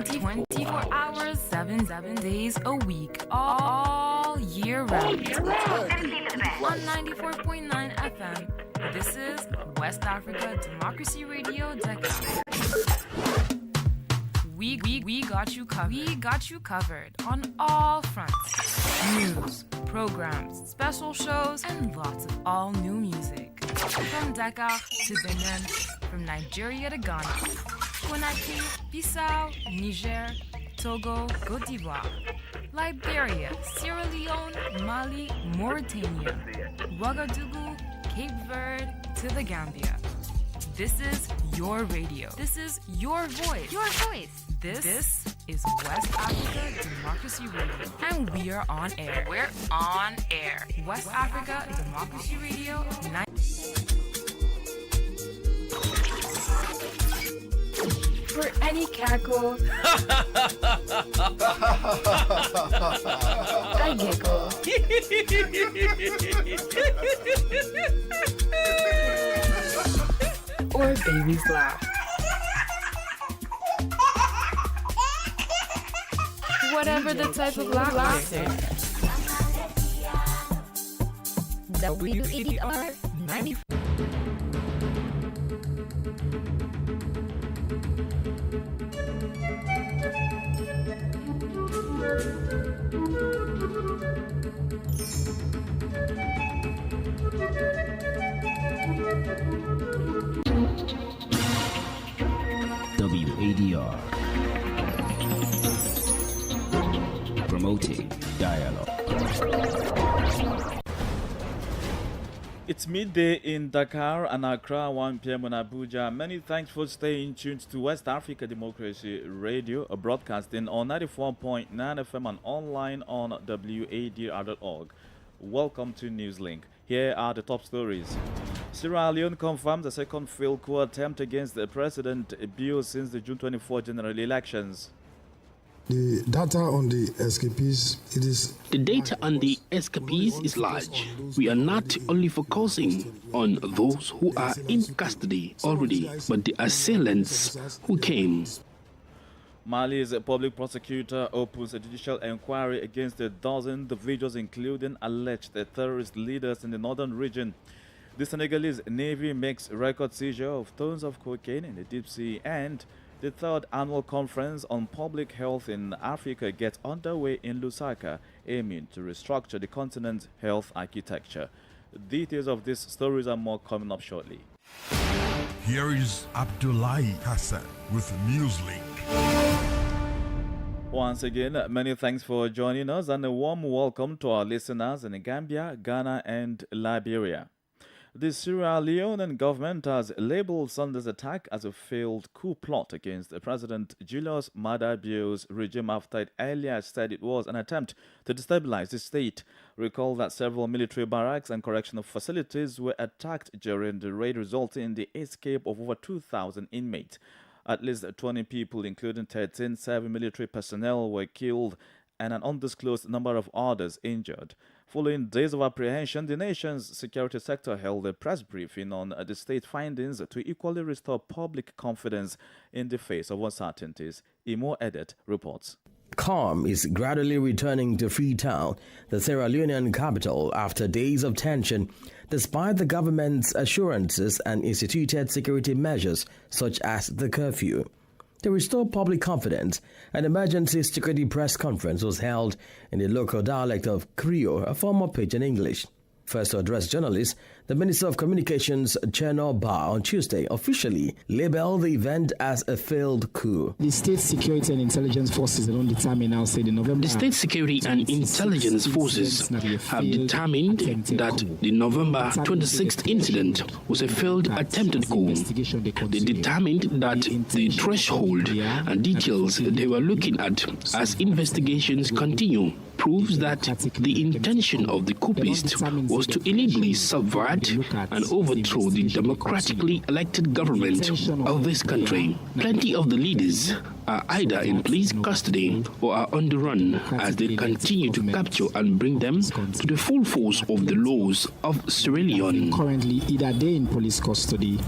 24 hours, 7 days a week, all year round. On 94.9 FM, this is West Africa Democracy Radio Dakar. We got you covered. We got you covered on all fronts. News, programs, special shows, and lots of all new music. From Dakar to Benin, from Nigeria to Ghana, Conakry, Bissau, Niger, Togo, Côte d'Ivoire, Liberia, Sierra Leone, Mali, Mauritania, Ouagadougou, Cape Verde to the Gambia. This is your radio. This is your voice. Your voice. This is West Africa Democracy Radio. And we are on air. We're on air. West Africa Democracy Radio. For any cackle, I giggle. Or babies laugh. Whatever the type of laughter. WEDR 94. WADR, promoting dialogue. It's midday in Dakar and Accra, 1 p.m. in Abuja. Many thanks for staying tuned to West Africa Democracy Radio, broadcasting on 94.9 FM and online on wadr.org. Welcome to NewsLink. Here are the top stories. Sierra Leone confirms the second failed coup attempt against the President Bio since the June 24 general elections. The data on the escapees, The data on the escapees is large. We are not only focusing on those who are in custody already, but the assailants who came. Mali's public prosecutor opens a judicial inquiry against a dozen individuals, including alleged terrorist leaders in the northern region. The Senegalese Navy makes record seizure of tons of cocaine in the deep sea, and the third annual conference on public health in Africa gets underway in Lusaka, aiming to restructure the continent's health architecture. Details of these stories and more coming up shortly. Here is Abdullahi Hassan with NewsLink. Once again, many thanks for joining us and a warm welcome to our listeners in Gambia, Ghana, and Liberia. The Sierra Leonean government has labeled Sunday's attack as a failed coup plot against President Julius Maada Bio's regime after it earlier said it was an attempt to destabilize the state. Recall that several military barracks and correctional facilities were attacked during the raid, resulting in the escape of over 2,000 inmates. At least 20 people, including 13 serving military personnel, were killed and an undisclosed number of others injured. Following days of apprehension, the nation's security sector held a press briefing on the state findings to equally restore public confidence in the face of uncertainties. Imo Edet reports. Calm is gradually returning to Freetown, the Sierra Leonean capital, after days of tension, despite the government's assurances and instituted security measures such as the curfew. To restore public confidence, an emergency security press conference was held in the local dialect of Creole, a form of Pidgin English. First to address journalists, the Minister of Communications, Cherno Ba, on Tuesday officially labeled the event as a failed coup. The State Security and Intelligence Forces don't determine now, say the November. The State Security and Intelligence Forces have determined that the November 26th incident was a failed attempted coup. They determined that the threshold and details they were looking at as investigations continue proves that the intention of the coupists was to illegally subvert and overthrow the democratically elected government of this country. Plenty of the leaders are either in police custody or are on the run as they continue to capture and bring them to the full force of the laws of Sierra Leone. Currently, either they in police custody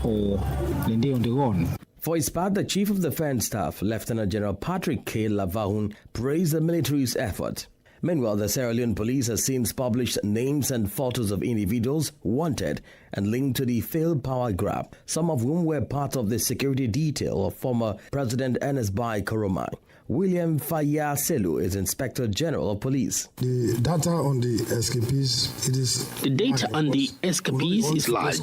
or then they on the run. For his part, the Chief of Defense Staff, Lieutenant General Patrick K. Lavahun, praised the military's effort. Meanwhile, the Sierra Leone police has since published names and photos of individuals wanted and linked to the failed power grab, some of whom were part of the security detail of former President Ernest Bai Koroma. William Faya Selu is Inspector General of Police. The data on the escapees, The data on the escapees is large.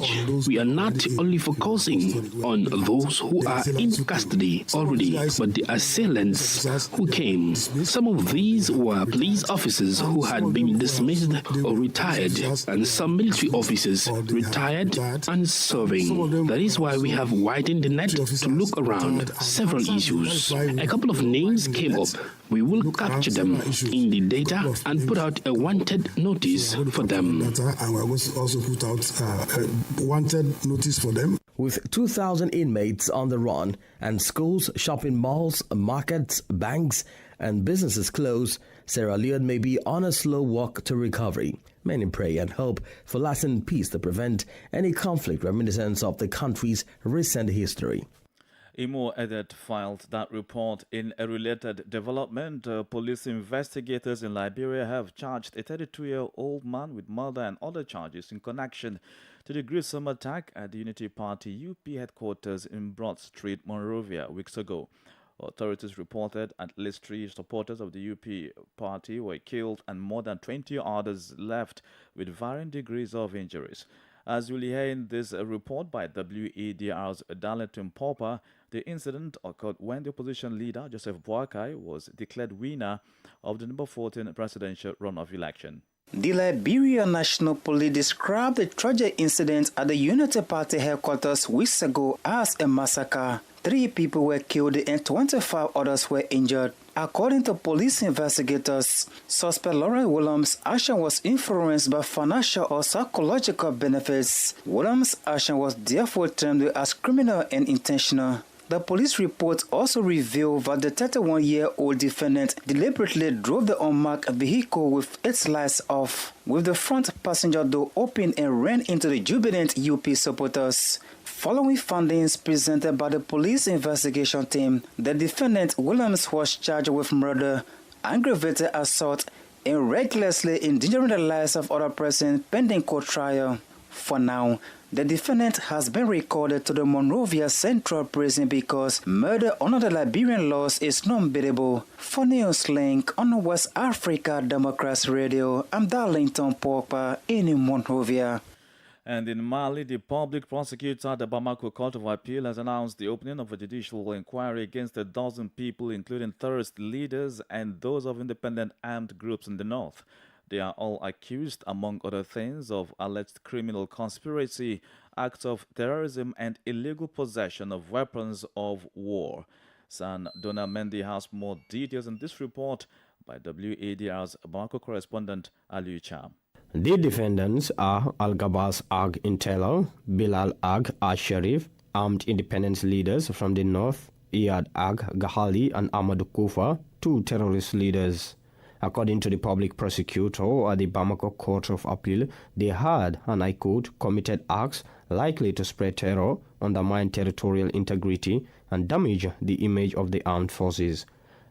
We are not only focusing on those who are in custody already, but the assailants who came. Some of these were police officers who had been dismissed or retired, and some military officers retired and serving. That is why we have widened the net to look around several issues. A couple of names came up. We will capture them in the data and put out a wanted notice for them. And we're going to also put out a wanted notice for them. With 2,000 inmates on the run and schools, shopping malls, markets, banks, and businesses closed, Sierra Leone may be on a slow walk to recovery. Many pray and hope for lasting peace to prevent any conflict reminiscent of the country's recent history. Imo Edet filed that report. In a related development, police investigators in Liberia have charged a 32-year-old man with murder and other charges in connection to the gruesome attack at the Unity Party UP headquarters in Broad Street, Monrovia, weeks ago. Authorities reported at least 3 supporters of the UP party were killed and more than 20 others left with varying degrees of injuries. As you'll hear in this report by WADR's Darlington Popper, the incident occurred when the opposition leader, Joseph Boakai, was declared winner of the number 14 presidential runoff election. The Liberia National Police described the tragic incident at the Unity Party headquarters weeks ago as a massacre. 3 people were killed and 25 others were injured. According to police investigators, suspect Laurel Williams' action was influenced by financial or psychological benefits. Williams' action was therefore termed as criminal and intentional. The police report also revealed that the 31-year-old defendant deliberately drove the unmarked vehicle with its lights off, with the front passenger door open, and ran into the jubilant UP supporters. Following findings presented by the police investigation team, the defendant Williams was charged with murder, aggravated assault, and recklessly endangering the lives of other persons pending court trial. For now, the defendant has been recorded to the Monrovia Central Prison because murder under the Liberian laws is non-bailable. For NEWSLINK on West Africa Democrats Radio, I'm Darlington Popper in Monrovia. And in Mali, the public prosecutor at the Bamako Court of Appeal has announced the opening of a judicial inquiry against a dozen people, including terrorist leaders and those of independent armed groups in the north. They are all accused, among other things, of alleged criminal conspiracy, acts of terrorism, and illegal possession of weapons of war. San Dona Mendy has more details in this report by WADR's Bamako correspondent Aliu Cham. The defendants are Al-Gabas Ag Intello, Bilal Ag Al-Sharif, armed independence leaders from the north, Iyad Ag Gahali and Amadou Kufa, 2 terrorist leaders. According to the public prosecutor at the Bamako Court of Appeal, they had, and I quote, committed acts likely to spread terror, undermine territorial integrity, and damage the image of the armed forces.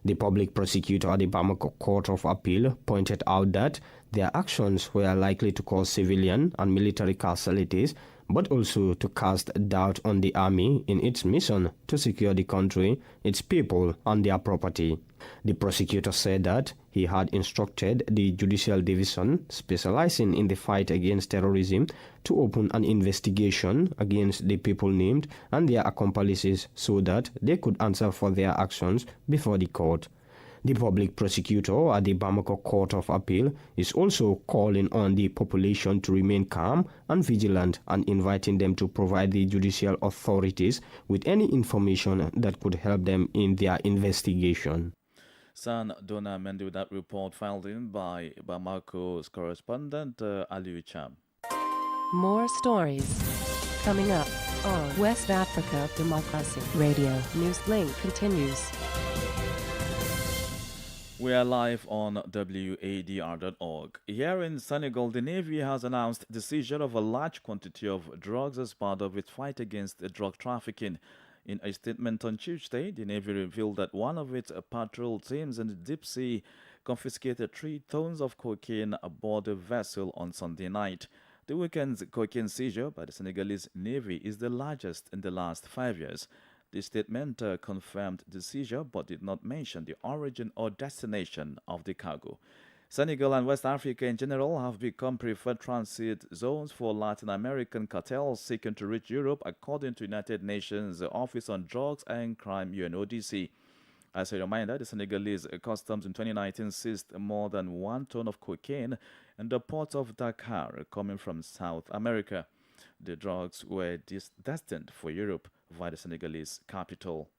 The public prosecutor at the Bamako Court of Appeal pointed out that their actions were likely to cause civilian and military casualties, but also to cast doubt on the army in its mission to secure the country, its people, and their property. The prosecutor said that he had instructed the Judicial Division, specializing in the fight against terrorism, to open an investigation against the people named and their accomplices so that they could answer for their actions before the court. The public prosecutor at the Bamako Court of Appeal is also calling on the population to remain calm and vigilant and inviting them to provide the judicial authorities with any information that could help them in their investigation. San Dona Mendy with that report filed in by Bamako's correspondent Aliu Cham. More stories coming up on West Africa Democracy Radio. NEWSLINK continues. We are live on WADR.org. Here in Senegal, the Navy has announced the seizure of a large quantity of drugs as part of its fight against drug trafficking. In a statement on Tuesday, the Navy revealed that one of its patrol teams in the deep sea confiscated 3 tons of cocaine aboard a vessel on Sunday night. The weekend's cocaine seizure by the Senegalese Navy is the largest in the last 5 years. The statement confirmed the seizure but did not mention the origin or destination of the cargo. Senegal and West Africa in general have become preferred transit zones for Latin American cartels seeking to reach Europe, according to United Nations Office on Drugs and Crime UNODC. As a reminder, the Senegalese customs in 2019 seized more than 1 ton of cocaine in the port of Dakar, coming from South America. The drugs were destined for Europe via the Senegalese capital.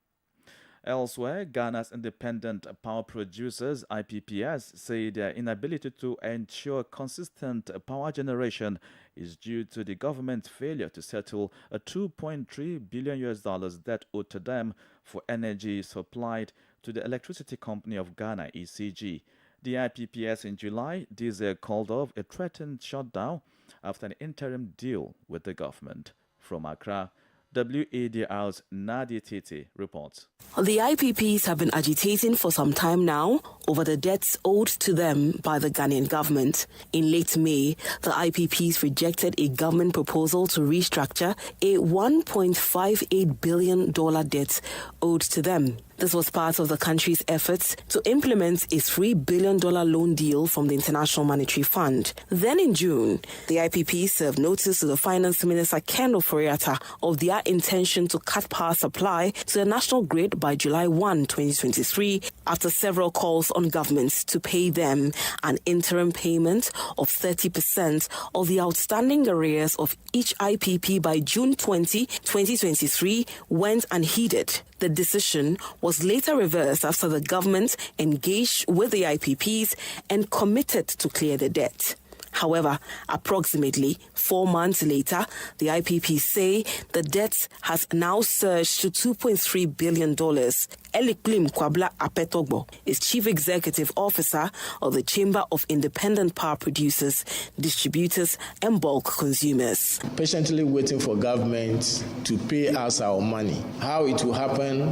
Elsewhere, Ghana's independent power producers, IPPs, say their inability to ensure consistent power generation is due to the government's failure to settle a $2.3 billion debt owed to them for energy supplied to the Electricity Company of Ghana, ECG. The IPPs in July this year called off a threatened shutdown after an interim deal with the government. From Accra, WADR's Nadia Titi reports. The IPPs have been agitating for some time now over the debts owed to them by the Ghanaian government. In late May, the IPPs rejected a government proposal to restructure a $1.58 billion debt owed to them. This was part of the country's efforts to implement a $3 billion loan deal from the International Monetary Fund. Then in June, the IPP served notice to the Finance Minister Ken Ofori-Atta of their intention to cut power supply to the national grid by July 1, 2023, after several calls on governments to pay them an interim payment of 30% of the outstanding arrears of each IPP by June 20, 2023 went unheeded. The decision was later reversed after the government engaged with the IPPs and committed to clear the debt. However, approximately 4 months later, the IPPs say the debt has now surged to $2.3 billion. Eliklim Kwabla Apetogbo is Chief Executive Officer of the Chamber of Independent Power Producers, Distributors and Bulk Consumers. Patiently waiting for government to pay us our money. How it will happen,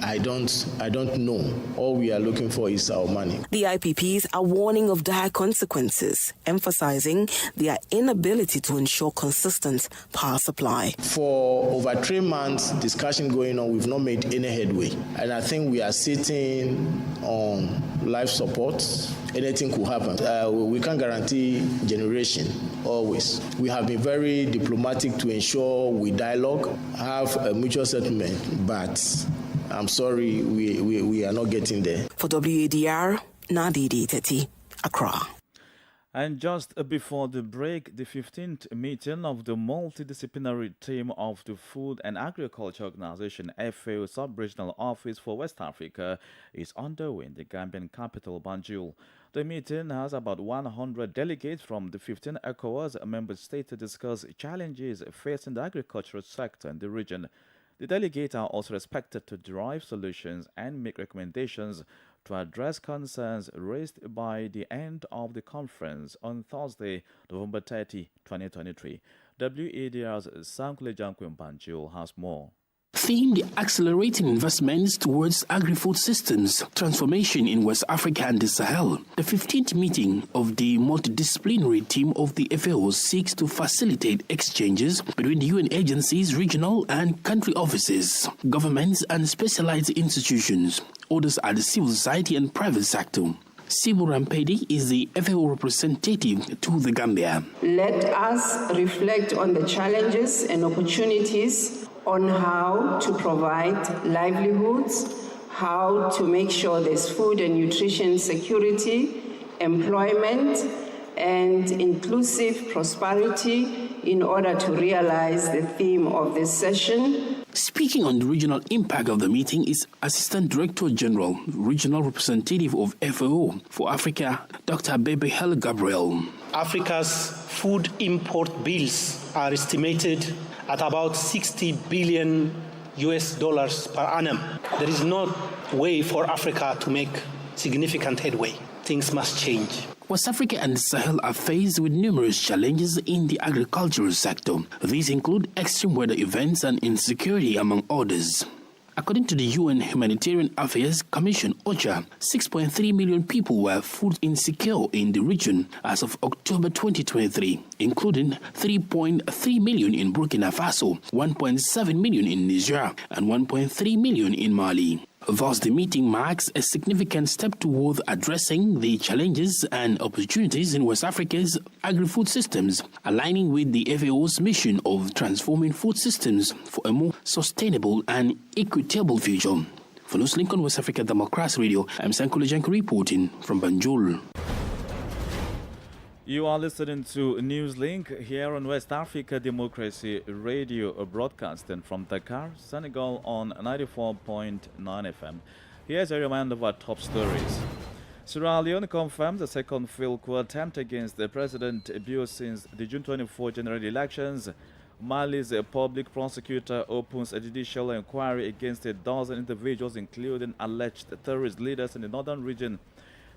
I don't know. All we are looking for is our money. The IPPs are warning of dire consequences, emphasizing their inability to ensure consistent power supply. For over 3 months, discussion going on, we've not made any headway. And I think we are sitting on life support. Anything could happen. We can't guarantee generation always. We have been very diplomatic to ensure we dialogue, have a mutual settlement, but I'm sorry, we are not getting there. For WADR, Nadidi Teti, Accra. And just before the break, the 15th meeting of the multidisciplinary team of the Food and Agriculture Organization FAO Sub-Regional Office for West Africa is underway in the Gambian capital, Banjul. The meeting has about 100 delegates from the 15 ECOWAS member states to discuss challenges facing the agricultural sector in the region. The delegates are also expected to derive solutions and make recommendations to address concerns raised by the end of the conference on Thursday, November 30, 2023. WADR's Sankule Jankwin Banjul has more. Themed Accelerating Investments Towards Agri-Food Systems Transformation in West Africa and the Sahel. The 15th meeting of the multidisciplinary team of the FAO seeks to facilitate exchanges between the UN agencies, regional and country offices, governments and specialized institutions. Others are the civil society and private sector. Sibu Rampedi is the FAO representative to the Gambia. Let us reflect on the challenges and opportunities on how to provide livelihoods, how to make sure there's food and nutrition security, employment, and inclusive prosperity in order to realize the theme of this session. Speaking on the regional impact of the meeting is Assistant Director General, Regional Representative of FAO for Africa, Dr. Bebe Hel Gabriel. Africa's food import bills are estimated at about $60 billion per annum. There is no way for Africa to make significant headway things must change. West Africa and the Sahel are faced with numerous challenges in the agricultural sector. These include extreme weather events and insecurity, among others. According to the UN Humanitarian Affairs Commission, OCHA, 6.3 million people were food insecure in the region as of October 2023, including 3.3 million in Burkina Faso, 1.7 million in Niger, and 1.3 million in Mali. Thus, the meeting marks a significant step toward addressing the challenges and opportunities in West Africa's agri-food systems, aligning with the FAO's mission of transforming food systems for a more sustainable and equitable future. For NEWSLINK on West Africa Democracy Radio, I'm Sankule Janko reporting from Banjul. You are listening to NEWSLINK here on West Africa Democracy Radio, broadcasting from Dakar, Senegal on 94.9 FM. Here's a reminder of our top stories. Sierra Leone confirms a second failed coup attempt against the President Bio since the June 24 general elections. Mali's public prosecutor opens a judicial inquiry against a dozen individuals, including alleged terrorist leaders in the northern region.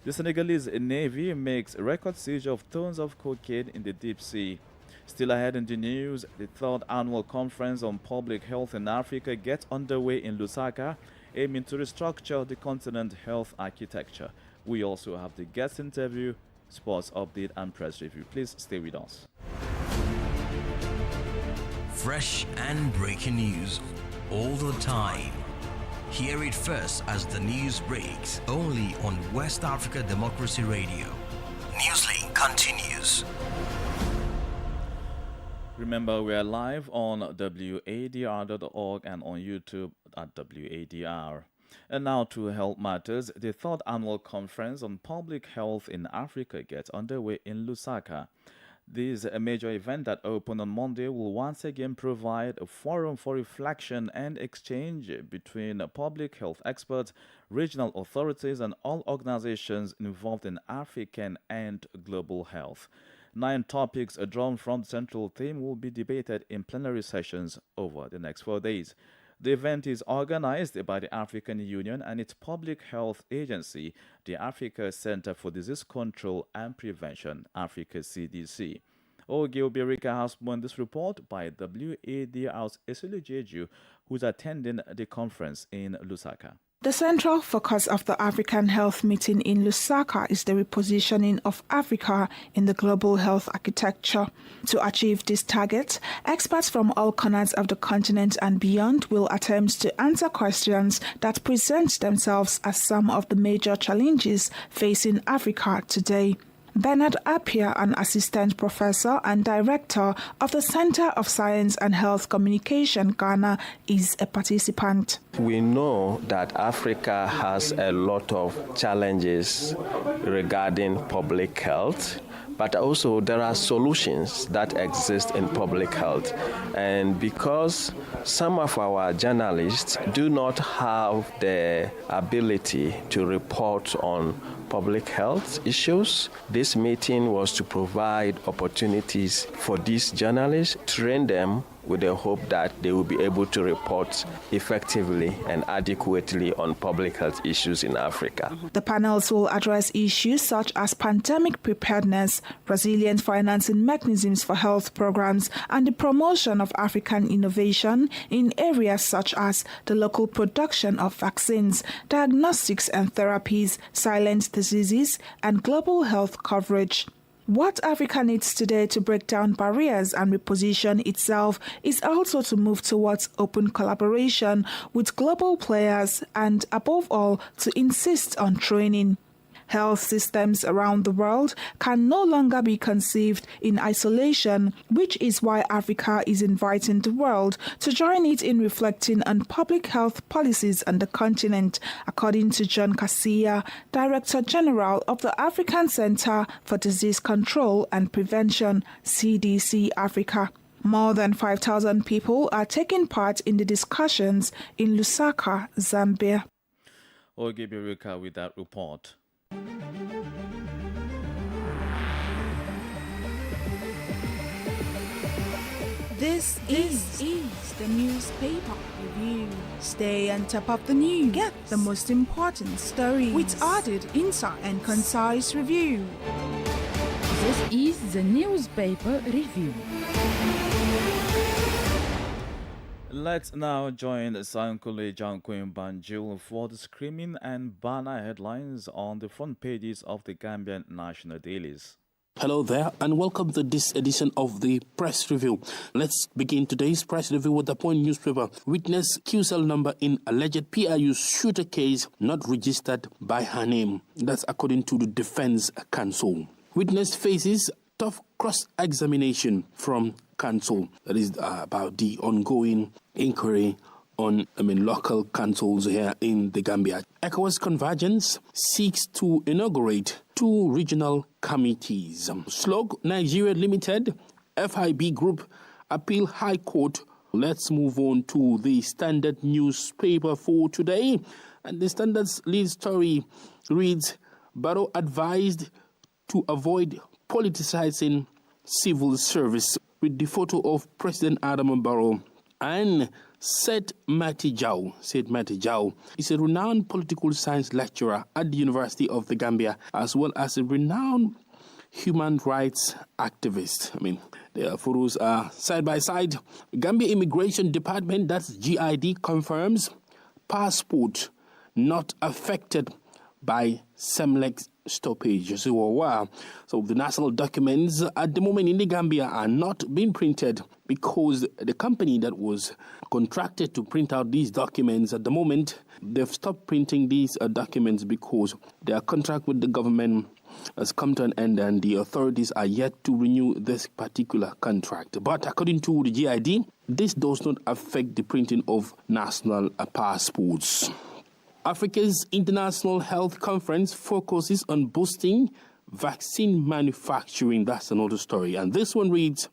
The Senegalese Navy makes a record seizure of tons of cocaine in the deep sea. Still ahead in the news, the third annual conference on public health in Africa gets underway in Lusaka, aiming to restructure the continent's health architecture. We also have the guest interview, sports update, and press review. Please stay with us. Fresh and breaking news all the time. Hear it first as the news breaks, only on West Africa Democracy Radio. NEWSLINK continues. Remember, we are live on wadr.org and on YouTube at WADR. And now to health matters. The third annual conference on public health in Africa gets underway in Lusaka. This major event that opened on Monday will once again provide a forum for reflection and exchange between public health experts, regional authorities, and all organizations involved in African and global health. 9 topics drawn from the central theme will be debated in plenary sessions over the next 4 days. The event is organized by the African Union and its public health agency, the Africa Center for Disease Control and Prevention, Africa CDC. Oge Obierika has won this report by WADR's Esili Jeju, who's attending the conference in Lusaka. The central focus of the African Health Meeting in Lusaka is the repositioning of Africa in the global health architecture. To achieve this target, experts from all corners of the continent and beyond will attempt to answer questions that present themselves as some of the major challenges facing Africa today. Bernard Appiah, an assistant professor and director of the Center of Science and Health Communication, Ghana, is a participant. We know that Africa has a lot of challenges regarding public health, but also there are solutions that exist in public health. And because some of our journalists do not have the ability to report on public health issues, this meeting was to provide opportunities for these journalists, train them with the hope that they will be able to report effectively and adequately on public health issues in Africa. The panels will address issues such as pandemic preparedness, resilient financing mechanisms for health programs, and the promotion of African innovation in areas such as the local production of vaccines, diagnostics and therapies, silent diseases, and global health coverage. What Africa needs today to break down barriers and reposition itself is also to move towards open collaboration with global players and, above all, to insist on training. Health systems around the world can no longer be conceived in isolation, which is why Africa is inviting the world to join it in reflecting on public health policies on the continent, according to John Kasia, Director General of the African Center for Disease Control and Prevention, CDC Africa. More than 5,000 people are taking part in the discussions in Lusaka, Zambia. Oge Obierika with that report. This is the newspaper review. Stay on top of the news. Get the most important stories with added insight and concise review. This is the newspaper review. Let's now join Sankule Jankwin Banjul for the screaming and banner headlines on the front pages of the Gambian national dailies. Hello there and welcome to this edition of the Press Review. Let's begin today's Press Review with the Point newspaper. Witness QCell number in alleged PIU shooter case not registered by her name. That's according to the Defense Council. Witness faces tough cross-examination from council. That is about the ongoing inquiry on local councils here in the Gambia. ECOWAS Convergence seeks to inaugurate 2 regional committees. Slog Nigeria Limited, FIB Group, appeal High Court. Let's move on to the Standard newspaper for today. And the Standard's lead story reads, Barrow advised to avoid politicizing civil service, with the photo of President Adama Barrow and Seth Matijau. Seth Matijau is a renowned political science lecturer at the University of the Gambia, as well as a renowned human rights activist. Their photos are side by side. Gambia Immigration Department, that's GID, confirms passport not affected by SEMLEX stoppage. So the national documents at the moment in the Gambia are not being printed because the company that was contracted to print out these documents at the moment, they've stopped printing these documents because their contract with the government has come to an end and the authorities are yet to renew this particular contract. But according to the GID, this does not affect the printing of national passports. Africa's International Health Conference focuses on boosting vaccine manufacturing. That's another story. And this one reads,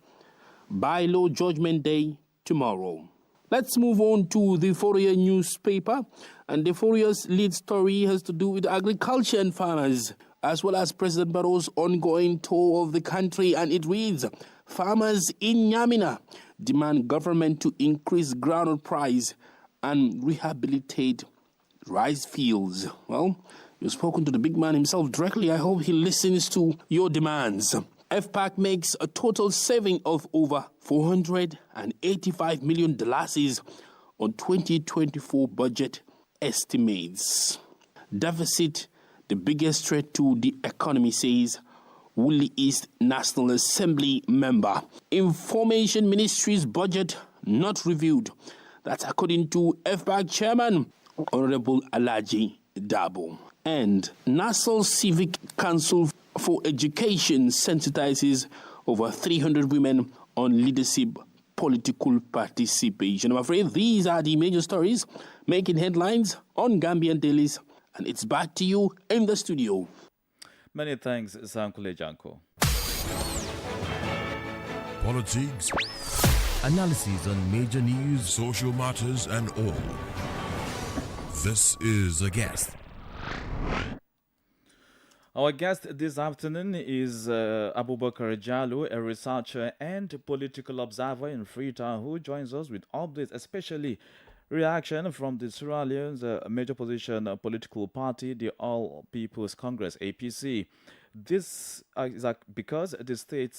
Buy Low Judgment Day tomorrow. Let's move on to the Fourier newspaper. And the Fourier's lead story has to do with agriculture and farmers, as well as President Barrow's ongoing tour of the country. And it reads, Farmers in Nyamina demand government to increase groundnut price and rehabilitate rice fields. Well, you've spoken to the big man himself directly. I hope he listens to your demands. FPAC makes a total saving of over $485 million on 2024 budget estimates. Deficit, the biggest threat to the economy, says Woolly East National Assembly member. Information Ministry's budget not reviewed. That's according to FPAC chairman Honorable Alaji Dabo. And National Civic Council for Education sensitizes over 300 women on leadership political participation. I'm afraid these are the major stories making headlines on Gambian dailies. And it's back to you in the studio. Many thanks, Sankule Janko. Politics, analysis on major news, social matters, and all. This is a guest. Our guest this afternoon is Abubakar Jallo, a researcher and political observer in Freetown, who joins us with updates, especially reaction from the Sierra Leone's major opposition political party, the All People's Congress, APC. This is because the state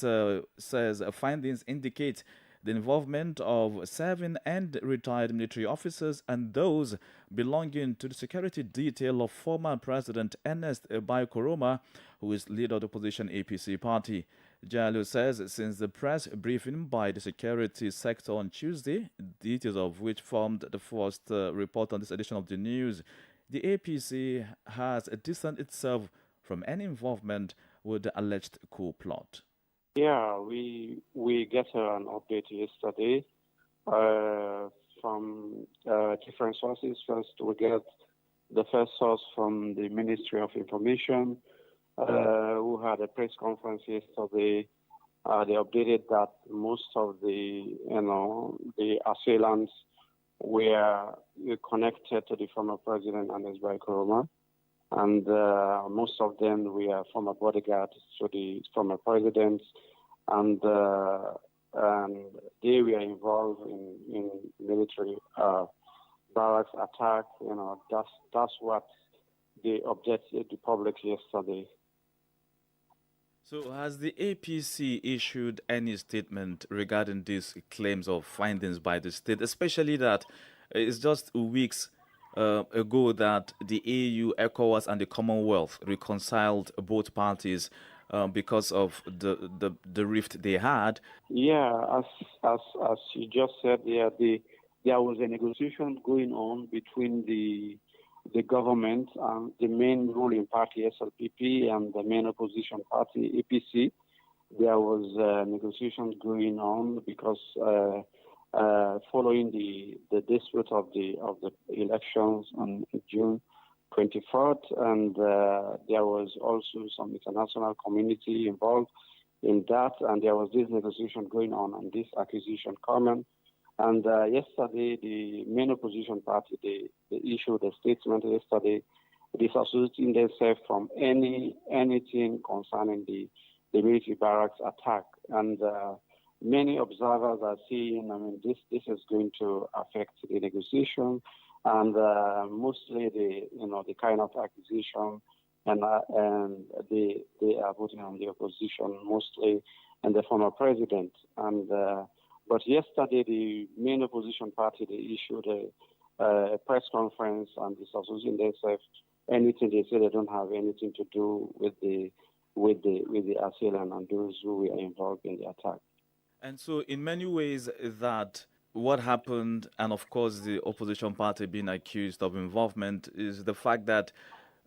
says findings indicate the involvement of 7 and retired military officers and those belonging to the security detail of former President Ernest Bai Koroma, who is leader of the opposition APC party. Jallo says since the press briefing by the security sector on Tuesday, details of which formed the first report on this edition of the news, the APC has distanced itself from any involvement with the alleged coup plot. Yeah, we get an update yesterday from different sources. First, we get the first source from the Ministry of Information, who had a press conference yesterday. They updated that most of the assailants were connected to the former president Ernest Bai Koroma, and most of them were former bodyguards to the former president, and and they were involved in military barracks attack. That's what they objected the public yesterday. So has the APC issued any statement regarding these claims of findings by the state, especially that it's just weeks ago that the AU, ECOWAS, and the Commonwealth reconciled both parties because of the rift they had? Yeah, as you just said, there was a negotiation going on between the government and the main ruling party, SLPP, and the main opposition party, APC. There was negotiations going on because following the dispute of the elections on June 24th, and there was also some international community involved in that, and there was this negotiation going on this acquisition coming. And yesterday, the main opposition party, they issued a statement yesterday disassociating themselves from anything concerning the military barracks attack. And many observers are saying, this is going to affect the negotiation, and mostly the kind of accusation, and they are voting on the opposition mostly, and the former president. And but yesterday, the main opposition party, they issued a press conference and disassociating themselves. Anything they say they don't have anything to do with the assailant and those who were involved in the attack. And so, in many ways, that what happened, and of course, the opposition party being accused of involvement, is the fact that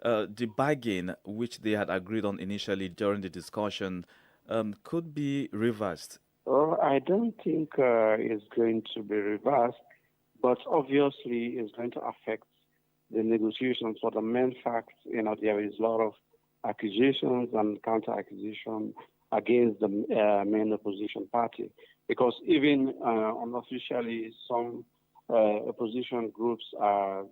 the bargain which they had agreed on initially during the discussion could be reversed. Well, I don't think it's going to be reversed, but obviously it's going to affect the negotiations. For the main fact, there is a lot of accusations and counter-accusation against the main opposition party, because even unofficially, some opposition groups are,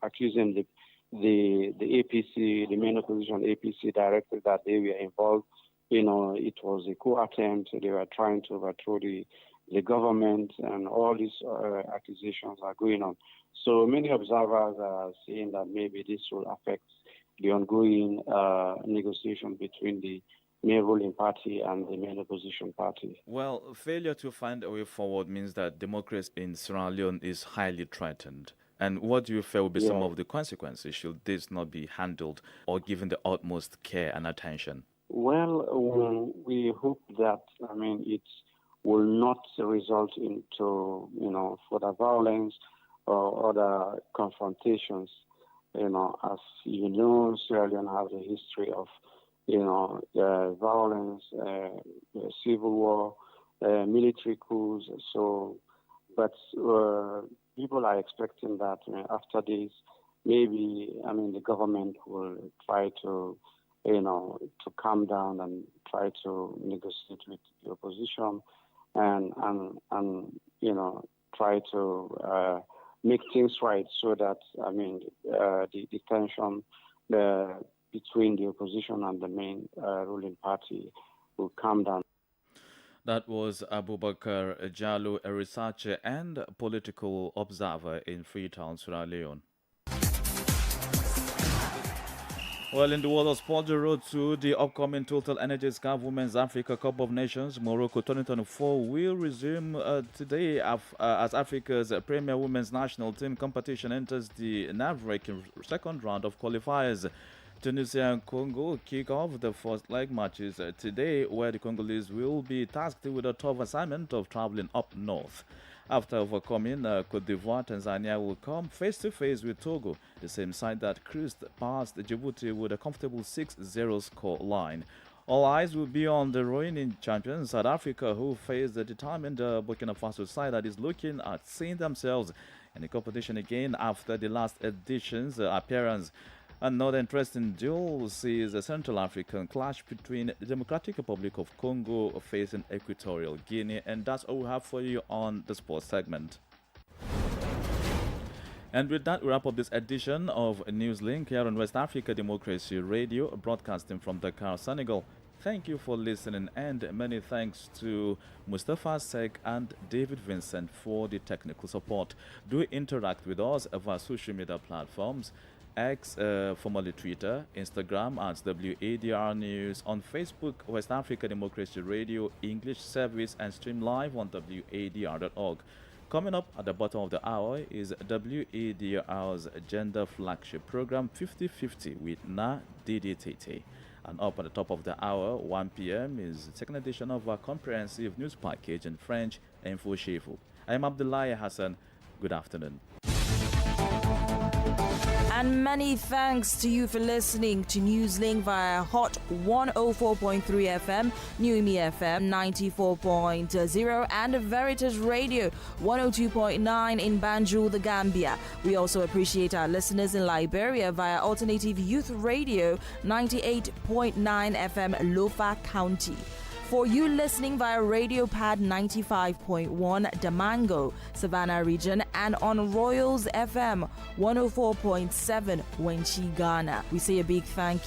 accusing the APC, the main opposition APC directly, that they were involved. It was a coup attempt. They were trying to overthrow the government, and all these accusations are going on. So many observers are saying that maybe this will affect the ongoing negotiation between the main ruling party and the main opposition party. Well, failure to find a way forward means that democracy in Sierra Leone is highly threatened. And what do you feel will be some of the consequences should this not be handled or given the utmost care and attention? Well, we hope that, it will not result into, further violence or other confrontations. As you know, Sierra Leone has a history of, violence, civil war, military coups. So, but people are expecting that after this, maybe, the government will try to calm down and try to negotiate with the opposition and try to make things right so that, the tension between the opposition and the main ruling party will calm down. That was Abubakar Jallo, a researcher and political observer in Freetown, Sierra Leone. Well, in the world of sport, the road to the upcoming Total Energies CAF Women's Africa Cup of Nations Morocco 2024 will resume today as Africa's premier women's national team competition enters the nerve-wracking second round of qualifiers. Tunisia and Congo kick off the first leg matches today, where the Congolese will be tasked with a tough assignment of traveling up north. After overcoming Cote d'Ivoire, Tanzania will come face-to-face with Togo, the same side that cruised past Djibouti with a comfortable 6-0 score line. All eyes will be on the reigning champions, South Africa, who face the determined Burkina Faso side that is looking at seeing themselves in the competition again after the last edition's appearance. Another interesting duel sees a Central African clash between the Democratic Republic of Congo facing Equatorial Guinea, and that's all we have for you on the sports segment. And with that, we wrap up this edition of NewsLink here on West Africa Democracy Radio, broadcasting from Dakar, Senegal. Thank you for listening, and many thanks to Mustafa Sek and David Vincent for the technical support. Do interact with us via social media platforms, X, formerly Twitter, Instagram at WADR News, on Facebook, West Africa Democracy Radio English Service, and stream live on WADR.org. Coming up at the bottom of the hour is WADR's gender flagship program 50/50 with Na Didi Tete. And up at the top of the hour, 1 p.m., is the second edition of our comprehensive news package in French, Info Chefu. I am Abdullahi Hassan. Good afternoon. And many thanks to you for listening to NewsLink via Hot 104.3 FM, Newmi FM 94.0, and Veritas Radio 102.9 in Banjul, the Gambia. We also appreciate our listeners in Liberia via Alternative Youth Radio 98.9 FM, Lofa County. For you listening via Radio Pad 95.1 Damango, Savannah region, and on Royals FM 104.7 Wenchi, Ghana, we say a big thank